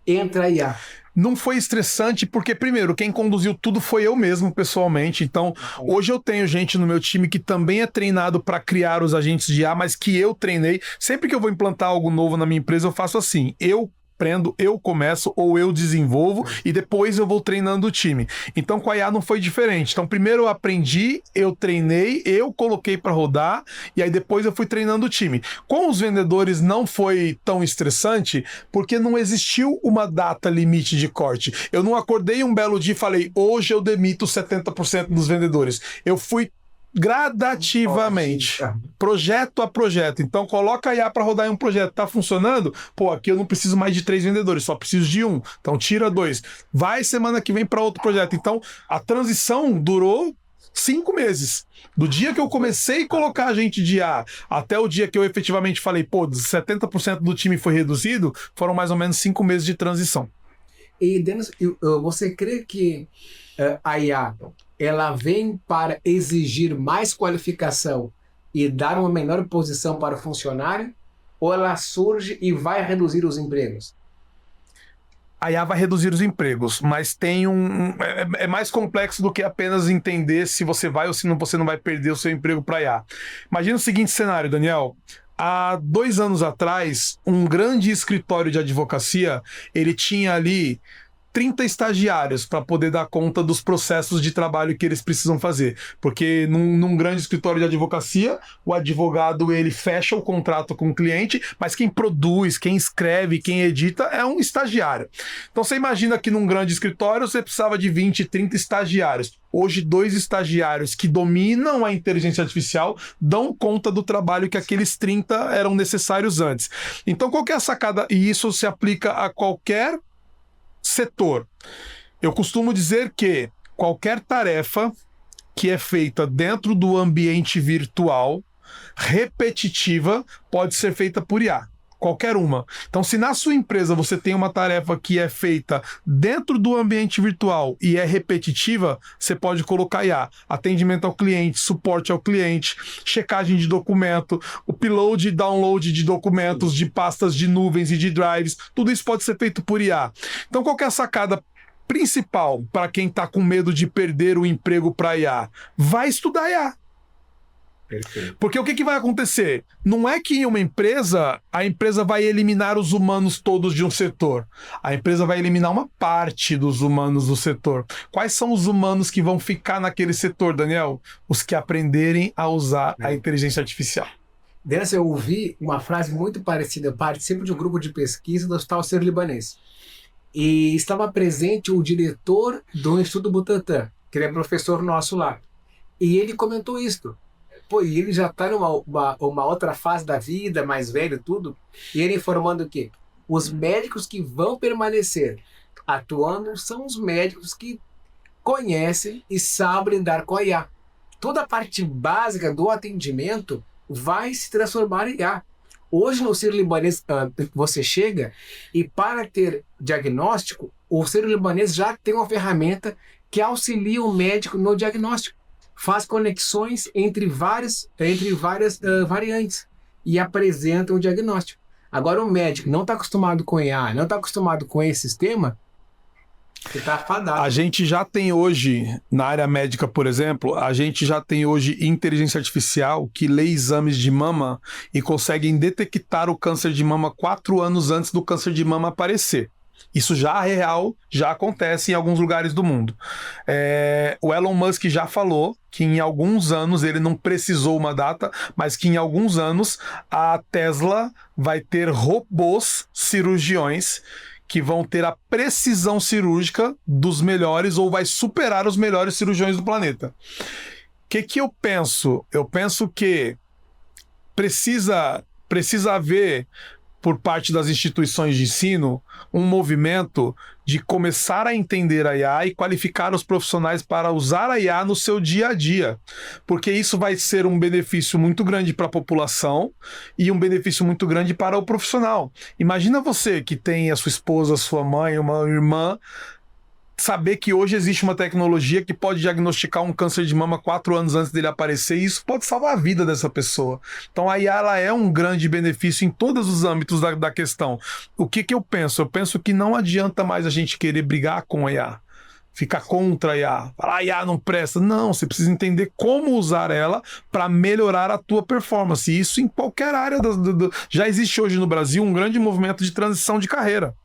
entra a IA. Não foi estressante porque, primeiro, quem conduziu tudo foi eu mesmo, pessoalmente. Então, hoje eu tenho gente no meu time que também é treinado para criar os agentes de IA, mas que eu treinei. Sempre que eu vou implantar algo novo na minha empresa, eu faço assim. Eu aprendo, eu começo ou eu desenvolvo e depois eu vou treinando o time. Então com a IA não foi diferente. Então primeiro eu aprendi, eu treinei, eu coloquei para rodar e aí depois eu fui treinando o time. Com os vendedores não foi tão estressante porque não existiu uma data limite de corte. Eu não acordei um belo dia e falei, hoje eu demito 70% dos vendedores. Eu fui gradativamente, projeto a projeto. Então coloca a IA para rodar em um projeto, tá funcionando? Pô, aqui eu não preciso mais de 3 vendedores, só preciso de 1, então tira 2, vai semana que vem para outro projeto. Então a transição durou 5 meses, do dia que eu comecei a colocar a gente de IA até o dia que eu efetivamente falei, pô, 70% do time foi reduzido, foram mais ou menos 5 meses de transição. E Denis, você crê que a IA ela vem para exigir mais qualificação e dar uma menor posição para o funcionário, ou ela surge e vai reduzir os empregos? A IA vai reduzir os empregos, mas tem é mais complexo do que apenas entender se você vai ou se não, você não vai perder o seu emprego para a IA. Imagina o seguinte cenário, Daniel. Há 2 anos atrás, um grande escritório de advocacia, ele tinha ali 30 estagiários para poder dar conta dos processos de trabalho que eles precisam fazer. Porque num grande escritório de advocacia, o advogado ele fecha o contrato com o cliente, mas quem produz, quem escreve, quem edita é um estagiário. Então você imagina que num grande escritório você precisava de 20, 30 estagiários. Hoje, 2 estagiários que dominam a inteligência artificial dão conta do trabalho que aqueles 30 eram necessários antes. Então qual que é a sacada? E isso se aplica a qualquer setor. Eu costumo dizer que qualquer tarefa que é feita dentro do ambiente virtual, repetitiva, pode ser feita por IA. Qualquer uma. Então, se na sua empresa você tem uma tarefa que é feita dentro do ambiente virtual e é repetitiva, você pode colocar IA. Atendimento ao cliente, suporte ao cliente, checagem de documento, upload e download de documentos, de pastas de nuvens e de drives, tudo isso pode ser feito por IA. Então, qual que é a sacada principal para quem está com medo de perder o emprego para IA? Vai estudar IA. Perfeito. Porque o que vai acontecer? Não é que em uma empresa, a empresa vai eliminar os humanos todos de um setor. A empresa vai eliminar uma parte dos humanos do setor. Quais são os humanos que vão ficar naquele setor, Daniel? Os que aprenderem a usar a inteligência artificial. Dessa eu ouvi uma frase muito parecida. Eu participo de um grupo de pesquisa do Hospital Sírio-Libanês. E estava presente o diretor do Instituto Butantan, que ele é professor nosso lá. E ele comentou isso. Pô, e ele já está numa outra fase da vida, mais velho e tudo, e ele informando que os médicos que vão permanecer atuando são os médicos que conhecem e sabem lidar com a IA. Toda a parte básica do atendimento vai se transformar em IA. Hoje no Sírio-Libanês você chega e para ter diagnóstico, o Sírio-Libanês já tem uma ferramenta que auxilia o médico no diagnóstico. Faz conexões entre várias variantes e apresenta um diagnóstico. Agora, o médico não está acostumado com IA, não está acostumado com esse sistema, você está afadado. A gente já tem hoje, na área médica, por exemplo, a gente já tem hoje inteligência artificial que lê exames de mama e conseguem detectar o câncer de mama 4 anos antes do câncer de mama aparecer. Isso já é real, já acontece em alguns lugares do mundo. O Elon Musk já falou que em alguns anos, ele não precisou uma data, mas que em alguns anos a Tesla vai ter robôs cirurgiões que vão ter a precisão cirúrgica dos melhores ou vai superar os melhores cirurgiões do planeta. O que eu penso? Eu penso que precisa haver, por parte das instituições de ensino, um movimento de começar a entender a IA e qualificar os profissionais para usar a IA no seu dia a dia, porque isso vai ser um benefício muito grande para a população e um benefício muito grande para o profissional. Imagina você que tem a sua esposa, a sua mãe, uma irmã, saber que hoje existe uma tecnologia que pode diagnosticar um câncer de mama 4 anos antes dele aparecer, e isso pode salvar a vida dessa pessoa. Então a IA, ela é um grande benefício em todos os âmbitos da questão. O que eu penso? Eu penso que não adianta mais a gente querer brigar com a IA, ficar contra a IA, falar a IA não presta. Não, você precisa entender como usar ela para melhorar a tua performance. E isso em qualquer área. Já existe hoje no Brasil um grande movimento de transição de carreira.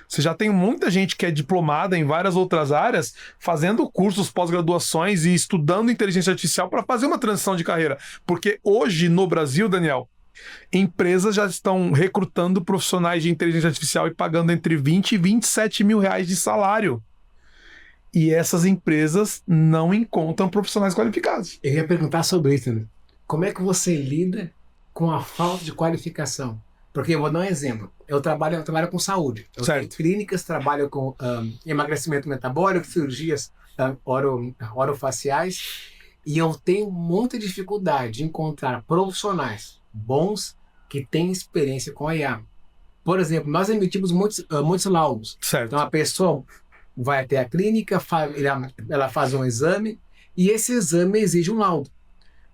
Você já tem muita gente que é diplomada em várias outras áreas, fazendo cursos, pós-graduações e estudando inteligência artificial para fazer uma transição de carreira. Porque hoje no Brasil, Daniel, empresas já estão recrutando profissionais de inteligência artificial e pagando entre 20 e 27 mil reais de salário. E essas empresas não encontram profissionais qualificados. Eu ia perguntar sobre isso, né? Como é que você lida com a falta de qualificação? Porque eu vou dar um exemplo. Eu trabalho com saúde. Eu tenho clínicas, trabalho com emagrecimento metabólico, cirurgias orofaciais, e eu tenho muita dificuldade de encontrar profissionais bons que têm experiência com a IA. Por exemplo, nós emitimos muitos laudos. Certo. Então a pessoa vai até a clínica, ela faz um exame, e esse exame exige um laudo.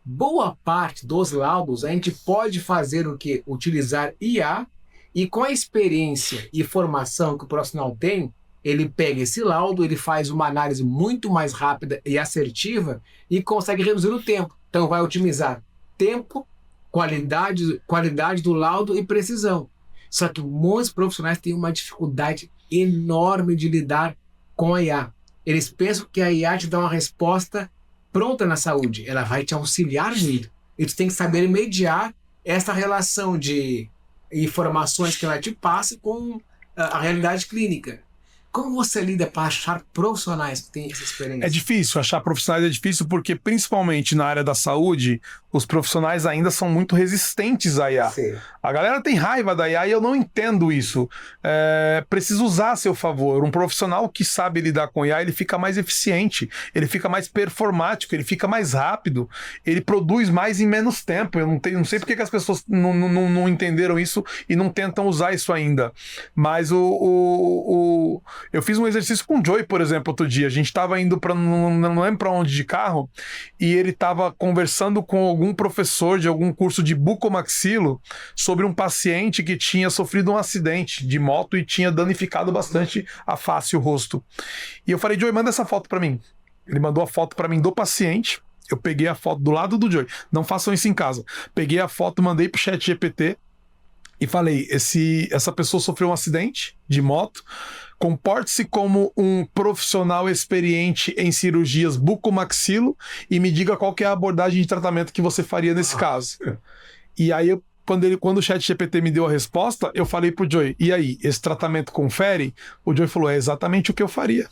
Boa parte dos laudos a gente pode fazer o quê? Utilizar IA, e com a experiência e formação que o profissional tem, ele pega esse laudo, ele faz uma análise muito mais rápida e assertiva e consegue reduzir o tempo. Então vai otimizar tempo, qualidade do laudo e precisão. Só que muitos profissionais têm uma dificuldade enorme de lidar com a IA. Eles pensam que a IA te dá uma resposta pronta na saúde. Ela vai te auxiliar muito. E tu tem que saber mediar essa relação de informações que ela te passa com a realidade clínica. Como você lida para achar profissionais que têm essa experiência? É difícil, achar profissionais é difícil porque, principalmente na área da saúde, os profissionais ainda são muito resistentes à IA. Sim. A galera tem raiva da IA e eu não entendo isso. Precisa usar a seu favor. Um profissional que sabe lidar com IA, ele fica mais eficiente, ele fica mais performático, ele fica mais rápido, ele produz mais em menos tempo. Eu não sei porque que as pessoas não entenderam isso e não tentam usar isso ainda. Mas eu fiz um exercício com o Joey, por exemplo, outro dia. A gente estava indo para não lembro para onde de carro, e ele estava conversando com algum professor de algum curso de bucomaxilo sobre um paciente que tinha sofrido um acidente de moto e tinha danificado bastante a face e o rosto. E eu falei, Joey, manda essa foto para mim. Ele mandou a foto para mim do paciente. Eu peguei a foto do lado do Joey. Não façam isso em casa. Peguei a foto, mandei pro ChatGPT e falei, essa pessoa sofreu um acidente de moto. Comporte-se como um profissional experiente em cirurgias bucomaxilo e me diga qual que é a abordagem de tratamento que você faria nesse caso. E aí, quando o ChatGPT me deu a resposta, eu falei pro Joey, e aí, esse tratamento confere? O Joey falou, é exatamente o que eu faria.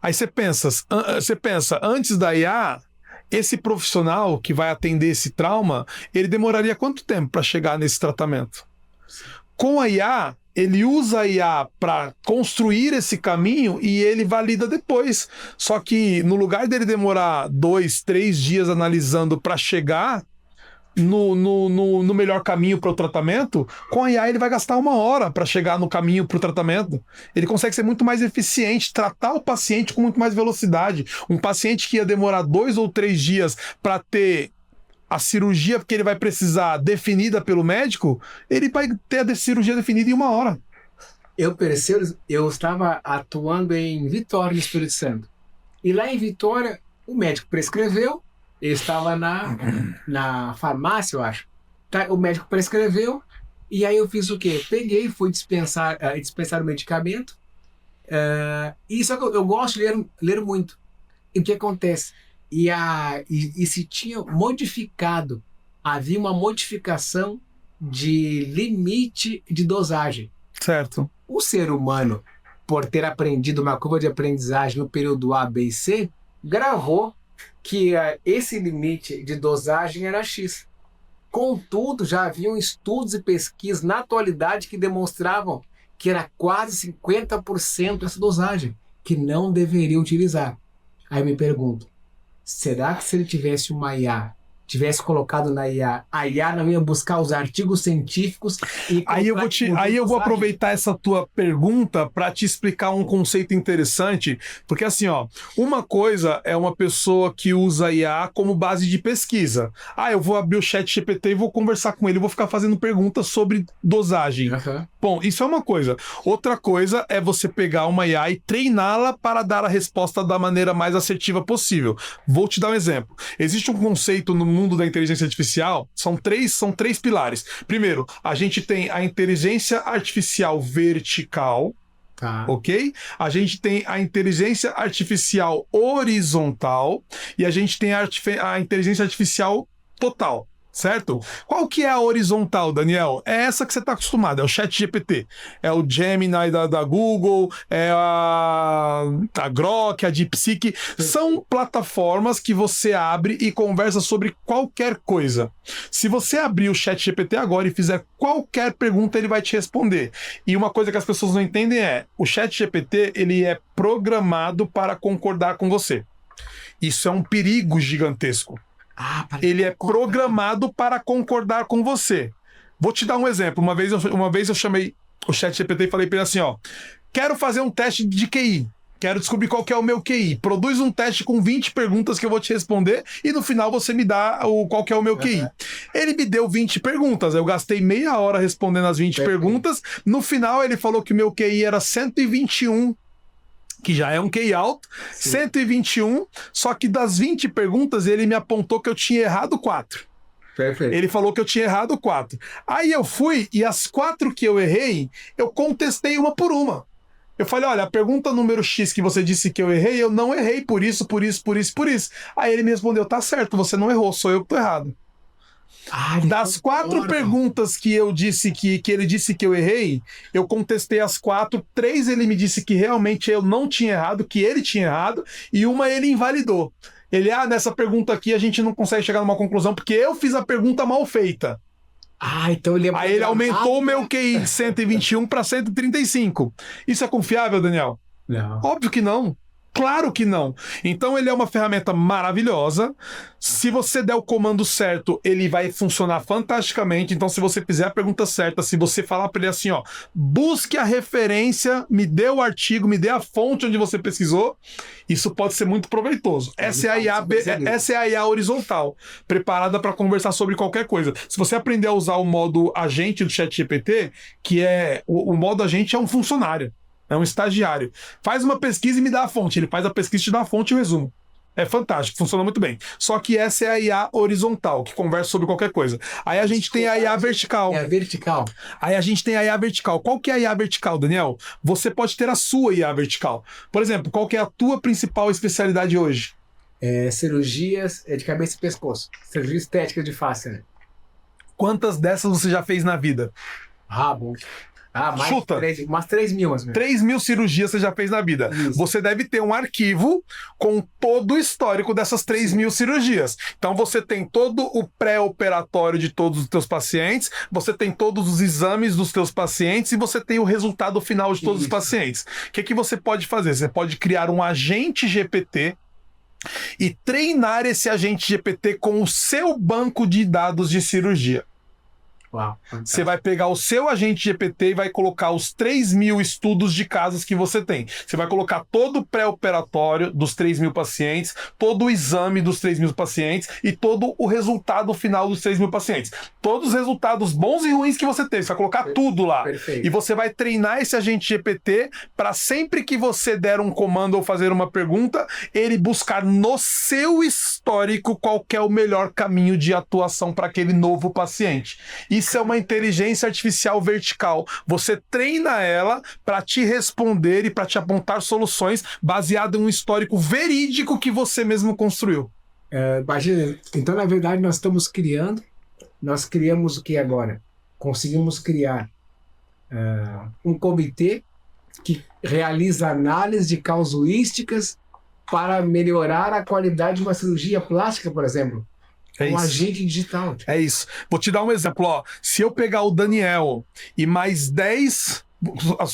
Aí você pensa, antes da IA, esse profissional que vai atender esse trauma, ele demoraria quanto tempo para chegar nesse tratamento? Com a IA, ele usa a IA para construir esse caminho e ele valida depois. Só que no lugar dele demorar 2, 3 dias analisando para chegar no melhor caminho para o tratamento, com a IA ele vai gastar 1 hora para chegar no caminho para o tratamento. Ele consegue ser muito mais eficiente, tratar o paciente com muito mais velocidade. Um paciente que ia demorar 2 ou 3 dias para ter a cirurgia que ele vai precisar definida pelo médico, ele vai ter a cirurgia definida em 1 hora. Eu estava atuando em Vitória, no Espírito Santo. E lá em Vitória, o médico prescreveu, eu estava na farmácia, eu acho. O médico prescreveu, e aí eu fiz o quê? Peguei, fui dispensar o medicamento, e só que eu gosto de ler muito. E o que acontece? E se tinha modificado, havia uma modificação de limite de dosagem. Certo. O ser humano, por ter aprendido uma curva de aprendizagem no período A, B e C, gravou que esse limite de dosagem era X. Contudo, já haviam estudos e pesquisas na atualidade que demonstravam que era quase 50% essa dosagem, que não deveria utilizar. Aí eu me pergunto, será que se ele tivesse uma IA, tivesse colocado na IA, a IA não ia buscar os artigos científicos e... Aí eu vou aproveitar essa tua pergunta para te explicar um conceito interessante, porque assim, ó, uma coisa é uma pessoa que usa IA como base de pesquisa. Eu vou abrir o ChatGPT e vou conversar com ele, vou ficar fazendo perguntas sobre dosagem. Uhum. Bom, isso é uma coisa. Outra coisa é você pegar uma IA e treiná-la para dar a resposta da maneira mais assertiva possível. Vou te dar um exemplo. Existe um conceito no mundo da inteligência artificial, são três pilares. Primeiro, a gente tem a inteligência artificial vertical, Tá. ok? A gente tem a inteligência artificial horizontal e a gente tem a inteligência artificial total. Certo? Qual que é a horizontal, Daniel? É essa que você está acostumado, é o ChatGPT. É o Gemini da Google, é a Grok, a DeepSeek. São plataformas que você abre e conversa sobre qualquer coisa. Se você abrir o ChatGPT agora e fizer qualquer pergunta, ele vai te responder. E uma coisa que as pessoas não entendem é, o ChatGPT, ele é programado para concordar com você. Isso é um perigo gigantesco. Ele é programado para concordar com você. Vou te dar um exemplo. Uma vez eu chamei o ChatGPT e falei para ele assim, ó, quero fazer um teste de QI. Quero descobrir qual que é o meu QI. Produz um teste com 20 perguntas que eu vou te responder e no final você me dá qual que é o meu QI. Ele me deu 20 perguntas. Eu gastei meia hora respondendo as 20 perguntas. No final ele falou que o meu QI era 121, que já é um QI alto, sim. 121, só que das 20 perguntas ele me apontou que eu tinha errado 4. Perfeito. Ele falou que eu tinha errado 4. Aí eu fui e as 4 que eu errei, eu contestei uma por uma. Eu falei, olha, a pergunta número X que você disse que eu errei, eu não errei por isso. Aí ele me respondeu, tá certo, você não errou, sou eu que tô errado. Das 4 perguntas que eu disse que ele disse que eu errei, eu contestei as 4, 3 ele me disse que realmente eu não tinha errado, que ele tinha errado, e uma ele invalidou. Ele, nessa pergunta aqui a gente não consegue chegar numa conclusão porque eu fiz a pergunta mal feita. Então ele... Aí ele aumentou o meu QI de 121 para 135. Isso é confiável, Daniel? Não. Óbvio que não. Claro que não. Então ele é uma ferramenta maravilhosa. Se você der o comando certo, ele vai funcionar fantasticamente. Então se você fizer a pergunta certa, se você falar para ele assim, ó, busque a referência, me dê o artigo, me dê a fonte onde você pesquisou, isso pode ser muito proveitoso. Essa é a IA horizontal, preparada para conversar sobre qualquer coisa. Se você aprender a usar o modo agente do ChatGPT, que é o modo agente é um funcionário. É um estagiário. Faz uma pesquisa e me dá a fonte. Ele faz a pesquisa, te dá a fonte e o resumo. É fantástico, funciona muito bem. Só que essa é a IA horizontal, que conversa sobre qualquer coisa. Aí a gente tem a IA vertical. É a vertical. Aí a gente tem a IA vertical. Qual que é a IA vertical, Daniel? Você pode ter a sua IA vertical. Por exemplo, qual que é a tua principal especialidade hoje? Cirurgias de cabeça e pescoço. Cirurgia estética de face, né? Quantas dessas você já fez na vida? Bom. Mais Chuta. Umas 3 mil. 3 mil cirurgias você já fez na vida. Isso. Você deve ter um arquivo com todo o histórico dessas 3 mil cirurgias. Então você tem todo o pré-operatório de todos os teus pacientes, você tem todos os exames dos teus pacientes e você tem o resultado final de todos os pacientes. O que você pode fazer? Você pode criar um agente GPT e treinar esse agente GPT com o seu banco de dados de cirurgia. Uau, você vai pegar o seu agente GPT e vai colocar os 3 mil estudos de casos que você tem. Você vai colocar todo o pré-operatório dos 3 mil pacientes, todo o exame dos 3 mil pacientes e todo o resultado final dos 3 mil pacientes. Todos os resultados bons e ruins que você teve. Você vai colocar tudo lá. Perfeito. E você vai treinar esse agente GPT para sempre que você der um comando ou fazer uma pergunta, ele buscar no seu histórico qual que é o melhor caminho de atuação para aquele novo paciente. Isso é uma inteligência artificial vertical. Você treina ela para te responder e para te apontar soluções baseado em um histórico verídico que você mesmo construiu. Imagina, então, na verdade, nós criamos o que agora? Conseguimos criar um comitê que realiza análise de casuísticas para melhorar a qualidade de uma cirurgia plástica, por exemplo. Um agente digital. É isso. Vou te dar um exemplo. Ó. Se eu pegar o Daniel e mais 10... as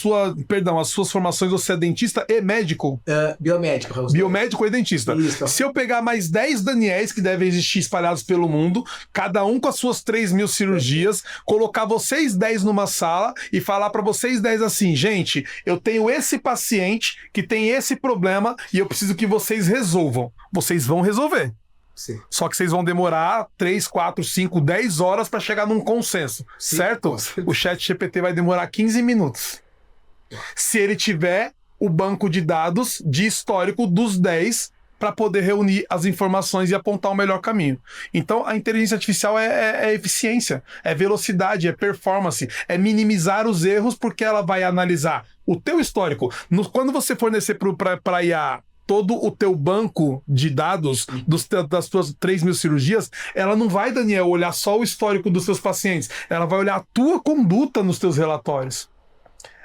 suas formações, você é dentista e médico? Biomédico. Biomédico e dentista. Isso. Se eu pegar mais 10 Daniéis que devem existir espalhados pelo mundo, cada um com as suas 3.000 cirurgias, colocar vocês 10 numa sala e falar para vocês 10 assim, gente, eu tenho esse paciente que tem esse problema e eu preciso que vocês resolvam. Vocês vão resolver. Sim. Só que vocês vão demorar 3, 4, 5, 10 horas para chegar num consenso, Sim, certo? O ChatGPT vai demorar 15 minutos. Se ele tiver o banco de dados de histórico dos 10 para poder reunir as informações e apontar o melhor caminho. Então, a inteligência artificial é eficiência, é velocidade, é performance, é minimizar os erros porque ela vai analisar o teu histórico. Quando você fornecer para a IA todo o teu banco de dados das tuas 3.000 cirurgias, ela não vai, Daniel, olhar só o histórico dos seus pacientes, ela vai olhar a tua conduta nos teus relatórios.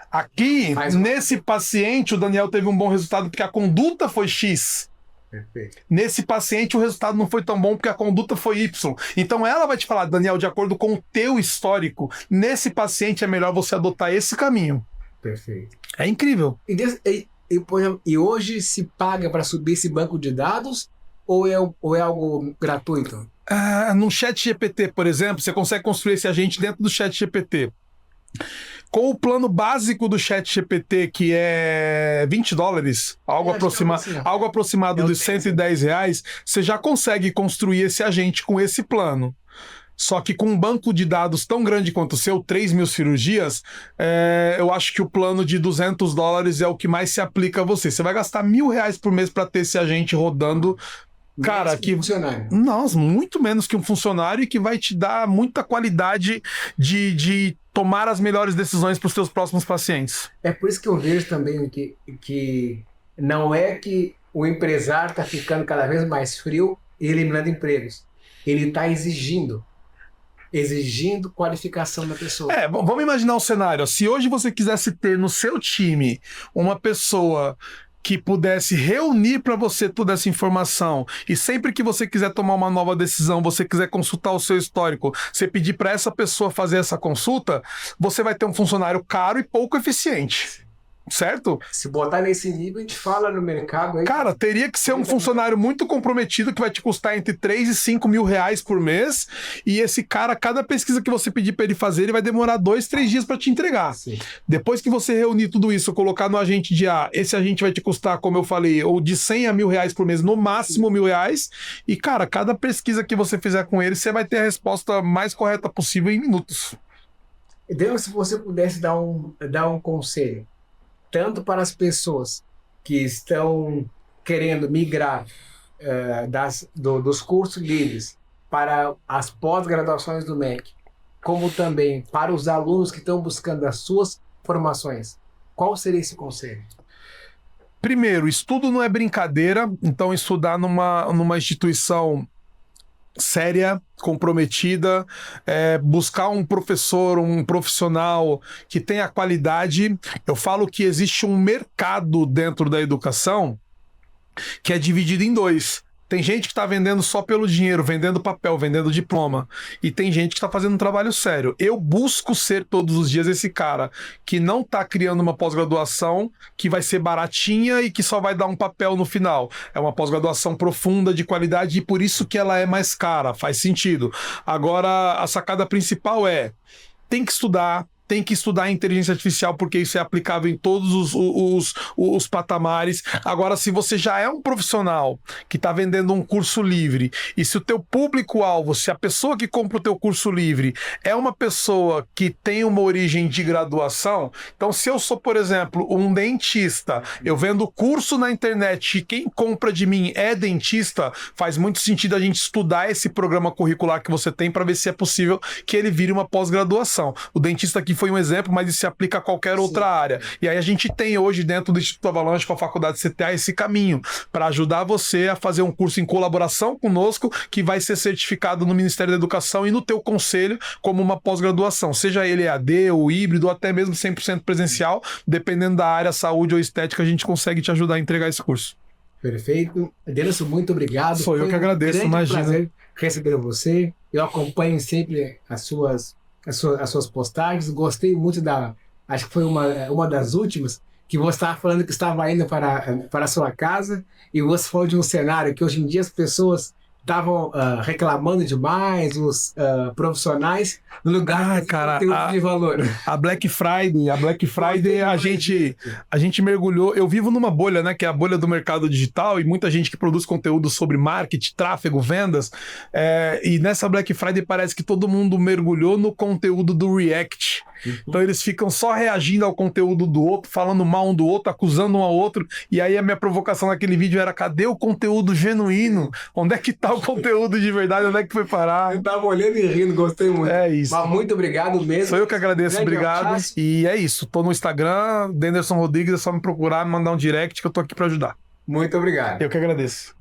Aqui, nesse paciente, o Daniel teve um bom resultado porque a conduta foi X. Perfeito. Nesse paciente, o resultado não foi tão bom porque a conduta foi Y. Então, ela vai te falar, Daniel, de acordo com o teu histórico, nesse paciente é melhor você adotar esse caminho. Perfeito. É incrível. E hoje se paga para subir esse banco de dados ou é algo gratuito? No ChatGPT, por exemplo, você consegue construir esse agente dentro do ChatGPT. Com o plano básico do ChatGPT, que é $20, algo aproximado de R$110, você já consegue construir esse agente com esse plano. Só que com um banco de dados tão grande quanto o seu, 3.000 cirurgias, eu acho que o plano de $200 é o que mais se aplica a você. Você vai gastar R$1.000 por mês para ter esse agente rodando. Cara, que funcionário. Nossa, muito menos que um funcionário e que vai te dar muita qualidade de tomar as melhores decisões para os seus próximos pacientes. É por isso que eu vejo também que não é que o empresário está ficando cada vez mais frio e eliminando empregos. Ele está exigindo qualificação da pessoa. Vamos imaginar um cenário. Se hoje você quisesse ter no seu time uma pessoa que pudesse reunir para você toda essa informação e sempre que você quiser tomar uma nova decisão, você quiser consultar o seu histórico, você pedir para essa pessoa fazer essa consulta, você vai ter um funcionário caro e pouco eficiente. Certo? Se botar nesse nível, a gente fala no mercado aí. Cara, teria que ser um funcionário muito comprometido que vai te custar entre 3 e 5 mil reais por mês. E esse cara, cada pesquisa que você pedir para ele fazer, ele vai demorar 2, 3 dias para te entregar. Sim. Depois que você reunir tudo isso, colocar no agente de A, esse agente vai te custar, como eu falei, ou de 100 a 1.000 reais por mês, no máximo 1.000 reais. E, cara, cada pesquisa que você fizer com ele, você vai ter a resposta mais correta possível em minutos. Deus, se você pudesse dar um conselho, tanto para as pessoas que estão querendo migrar dos cursos livres para as pós-graduações do MEC, como também para os alunos que estão buscando as suas formações, qual seria esse conselho? Primeiro, estudo não é brincadeira, então estudar numa instituição séria, comprometida, buscar um professor, um profissional que tenha qualidade. Eu falo que existe um mercado dentro da educação que é dividido em dois. Tem gente que está vendendo só pelo dinheiro, vendendo papel, vendendo diploma. E tem gente que está fazendo um trabalho sério. Eu busco ser todos os dias esse cara que não está criando uma pós-graduação que vai ser baratinha e que só vai dar um papel no final. É uma pós-graduação profunda, de qualidade, e por isso que ela é mais cara. Faz sentido. Agora, a sacada principal tem que estudar, tem que estudar inteligência artificial, porque isso é aplicável em todos os patamares. Agora, se você já é um profissional que está vendendo um curso livre, e se o teu público-alvo, se a pessoa que compra o teu curso livre é uma pessoa que tem uma origem de graduação, então se eu sou, por exemplo, um dentista, eu vendo curso na internet e quem compra de mim é dentista, faz muito sentido a gente estudar esse programa curricular que você tem para ver se é possível que ele vire uma pós-graduação. O dentista aqui foi um exemplo, mas isso se aplica a qualquer outra área. E aí a gente tem hoje dentro do Instituto Avalanche com a Faculdade CTA esse caminho para ajudar você a fazer um curso em colaboração conosco que vai ser certificado no Ministério da Educação e no teu conselho como uma pós-graduação, seja ele EAD ou híbrido ou até mesmo 100% presencial, dependendo da área, saúde ou estética, a gente consegue te ajudar a entregar esse curso. Perfeito. Denilson, muito obrigado. Sou eu que agradeço, imagina. Prazer receber você. Eu acompanho sempre as suas postagens. Gostei muito acho que foi uma das últimas, que você estava falando que estava indo para a sua casa e você falou de um cenário que hoje em dia as pessoas estavam reclamando demais, os profissionais, no lugar de valor. A Black Friday, a gente mergulhou. Eu vivo numa bolha, né, que é a bolha do mercado digital, e muita gente que produz conteúdo sobre marketing, tráfego, vendas, e nessa Black Friday parece que todo mundo mergulhou no conteúdo do React. Então eles ficam só reagindo ao conteúdo do outro, falando mal um do outro, acusando um ao outro, e aí a minha provocação naquele vídeo era: cadê o conteúdo genuíno? Onde é que tá o conteúdo de verdade? Onde é que foi parar? Eu tava olhando e rindo, gostei muito. É isso. Mas muito obrigado mesmo. Sou eu que agradeço, Grande obrigado. abraço. E é isso, tô no Instagram, Denderson Rodrigues, é só me procurar, me mandar um direct que eu tô aqui pra ajudar. Muito obrigado. Eu que agradeço.